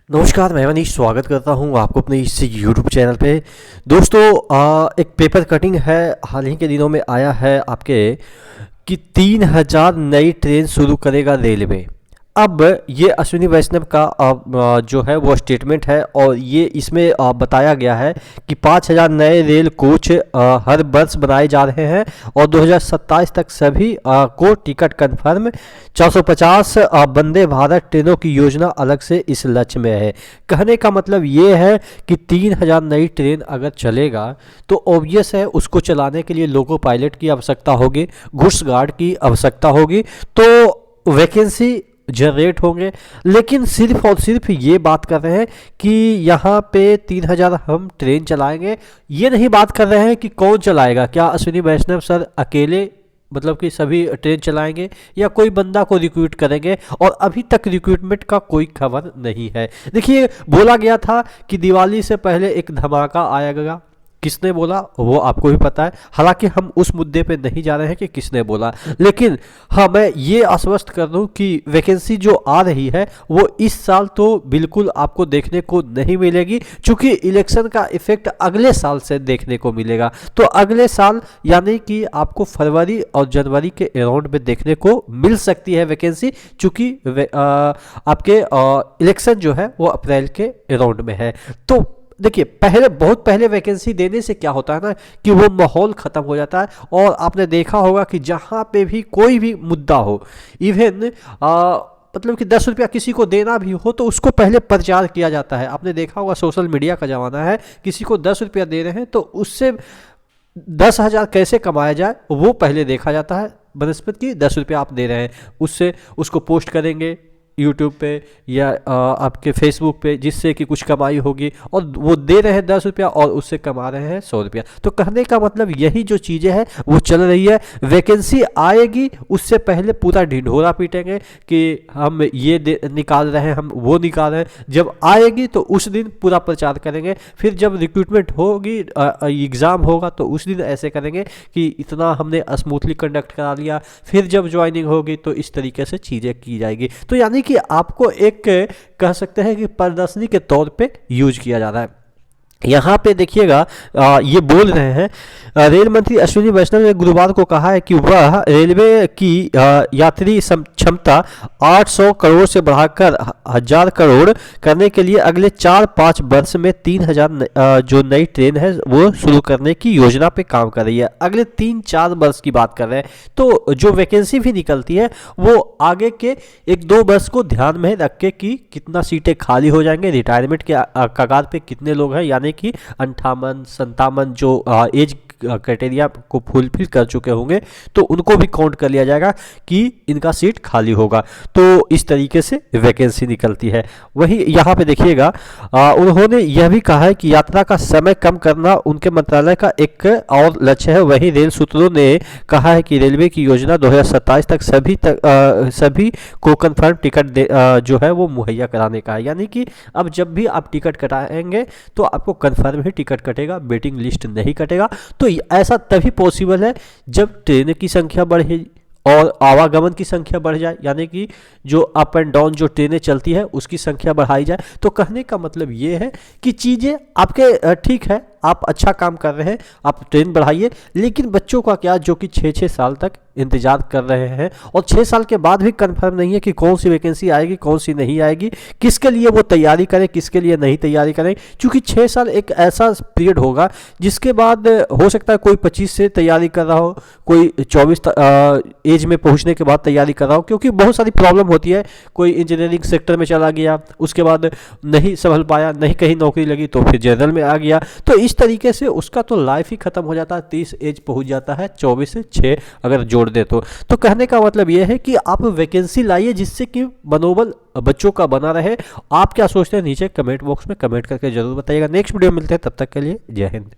नमस्कार, मैं मनीष स्वागत करता हूं आपको अपने इस यूट्यूब चैनल पे। दोस्तों, एक पेपर कटिंग है, हाल ही के दिनों में आया है आपके कि 3000 नई ट्रेन शुरू करेगा रेलवे। अब ये अश्विनी वैष्णव का जो है वो स्टेटमेंट है और ये इसमें बताया गया है कि 5000 नए रेल कोच हर वर्ष बनाए जा रहे हैं और 2027 तक सभी को टिकट कंफर्म। 450 वंदे भारत ट्रेनों की योजना अलग से इस लक्ष्य में है। कहने का मतलब ये है कि 3000 नई ट्रेन अगर चलेगा तो ऑब्वियस है उसको चलाने के लिए लोको पायलट की आवश्यकता होगी, घुस गार्ड की आवश्यकता होगी, तो वैकेंसी जनरेट होंगे। लेकिन सिर्फ और सिर्फ ये बात कर रहे हैं कि यहाँ पे 3000 हम ट्रेन चलाएंगे, ये नहीं बात कर रहे हैं कि कौन चलाएगा। क्या अश्विनी वैष्णव सर अकेले मतलब कि सभी ट्रेन चलाएंगे या कोई बंदा को रिक्रूट करेंगे, और अभी तक रिक्रूटमेंट का कोई खबर नहीं है। देखिए, बोला गया था कि दिवाली से पहले एक धमाका आएगा। किसने बोला वो आपको भी पता है, हालांकि हम उस मुद्दे पे नहीं जा रहे हैं कि किसने बोला, लेकिन हाँ मैं ये आश्वस्त कर दूं कि वैकेंसी जो आ रही है वो इस साल तो बिल्कुल आपको देखने को नहीं मिलेगी, क्योंकि इलेक्शन का इफेक्ट अगले साल से देखने को मिलेगा। तो अगले साल यानी कि आपको फरवरी और जनवरी के अराउंड में देखने को मिल सकती है वैकेंसी, चूँकि आपके इलेक्शन जो है वो अप्रैल के अराउंड में है। तो देखिए, बहुत पहले वैकेंसी देने से क्या होता है ना कि वो माहौल ख़त्म हो जाता है। और आपने देखा होगा कि जहाँ पे भी कोई भी मुद्दा हो, इवन मतलब कि 10 रुपया किसी को देना भी हो तो उसको पहले प्रचार किया जाता है। आपने देखा होगा सोशल मीडिया का ज़माना है, किसी को 10 रुपया दे रहे हैं तो उससे 10,000 कैसे कमाया जाए वो पहले देखा जाता है। बनस्पति की 10 रुपया आप दे रहे हैं, उससे उसको पोस्ट करेंगे यूट्यूब पे या आपके फेसबुक पे, जिससे कि कुछ कमाई होगी, और वो दे रहे हैं 10 रुपया और उससे कमा रहे हैं 100 रुपया। तो कहने का मतलब यही जो चीज़ें हैं वो चल रही है। वैकेंसी आएगी उससे पहले पूरा ढिंढोरा पीटेंगे कि हम ये निकाल रहे हैं, हम वो निकाल रहे हैं। जब आएगी तो उस दिन पूरा प्रचार करेंगे। फिर जब रिक्रूटमेंट होगी, एग्ज़ाम होगा, तो उस दिन ऐसे करेंगे कि इतना हमने स्मूथली कंडक्ट करा लिया। फिर जब ज्वाइनिंग होगी तो इस तरीके से चीज़ें की जाएगी। तो यानी कि आपको एक कह सकते हैं कि प्रदर्शनी के तौर पे यूज किया जा रहा है। यहाँ पे देखिएगा, ये बोल रहे हैं रेल मंत्री अश्विनी वैष्णव ने गुरुवार को कहा है कि वह रेलवे की यात्री क्षमता 800 करोड़ से बढ़ाकर 1000 करोड़ करने के लिए अगले 4-5 वर्ष में 3000 जो नई ट्रेन है वो शुरू करने की योजना पे काम कर रही है। अगले 3-4 वर्ष की बात कर रहे हैं। तो जो वैकेंसी भी निकलती है वो आगे के 1-2 वर्ष को ध्यान में रख के कि कितना सीटें खाली हो जाएंगे, रिटायरमेंट के कगार पे कितने लोग हैं, यानी कि 58-57 जो एज क्राइटेरिया को फुलफिल कर चुके होंगे तो उनको भी काउंट कर लिया जाएगा कि इनका सीट खाली होगा। तो इस तरीके से वैकेंसी निकलती है। वहीं यहाँ पे देखिएगा, उन्होंने यह भी कहा है कि यात्रा का समय कम करना उनके मंत्रालय का एक और लक्ष्य है। वहीं रेल सूत्रों ने कहा है कि रेलवे की योजना 2027 तक सभी को कंफर्म टिकट जो है वो मुहैया कराने का है। यानी कि अब जब भी आप टिकट कटाएंगे तो आपको कंफर्म ही टिकट कटेगा, वेटिंग लिस्ट नहीं कटेगा। तो ऐसा तभी पॉसिबल है जब ट्रेन की संख्या बढ़े और आवागमन की संख्या बढ़ जाए, यानी कि जो अप एंड डाउन जो ट्रेनें चलती है उसकी संख्या बढ़ाई जाए। तो कहने का मतलब ये है कि चीज़ें आपके ठीक है, आप अच्छा काम कर रहे हैं, आप ट्रेन बढ़ाइए, लेकिन बच्चों का क्या जो कि 6-6 साल तक इंतजार कर रहे हैं और 6 साल के बाद भी कंफर्म नहीं है कि कौन सी वैकेंसी आएगी, कौन सी नहीं आएगी, किसके लिए वो तैयारी करें, किसके लिए नहीं तैयारी करें। क्योंकि 6 साल एक ऐसा पीरियड होगा जिसके बाद हो सकता है कोई 25 से तैयारी कर रहा हो, कोई 24 एज में पहुंचने के बाद तैयारी कर रहा हो, क्योंकि बहुत सारी प्रॉब्लम होती है। कोई इंजीनियरिंग सेक्टर में चला गया, उसके बाद नहीं संभल पाया, नहीं कहीं नौकरी लगी तो फिर जनरल में आ गया। तो इस तरीके से उसका तो लाइफ ही खत्म हो जाता है। 30 एज पहुंच जाता है, 24 से 6 अगर जोड़ दे तो कहने का मतलब यह है कि आप वैकेंसी लाइए जिससे कि मनोबल बच्चों का बना रहे। आप क्या सोचते हैं नीचे कमेंट बॉक्स में कमेंट करके जरूर बताइएगा। नेक्स्ट वीडियो मिलते हैं, तब तक के लिए जय हिंद।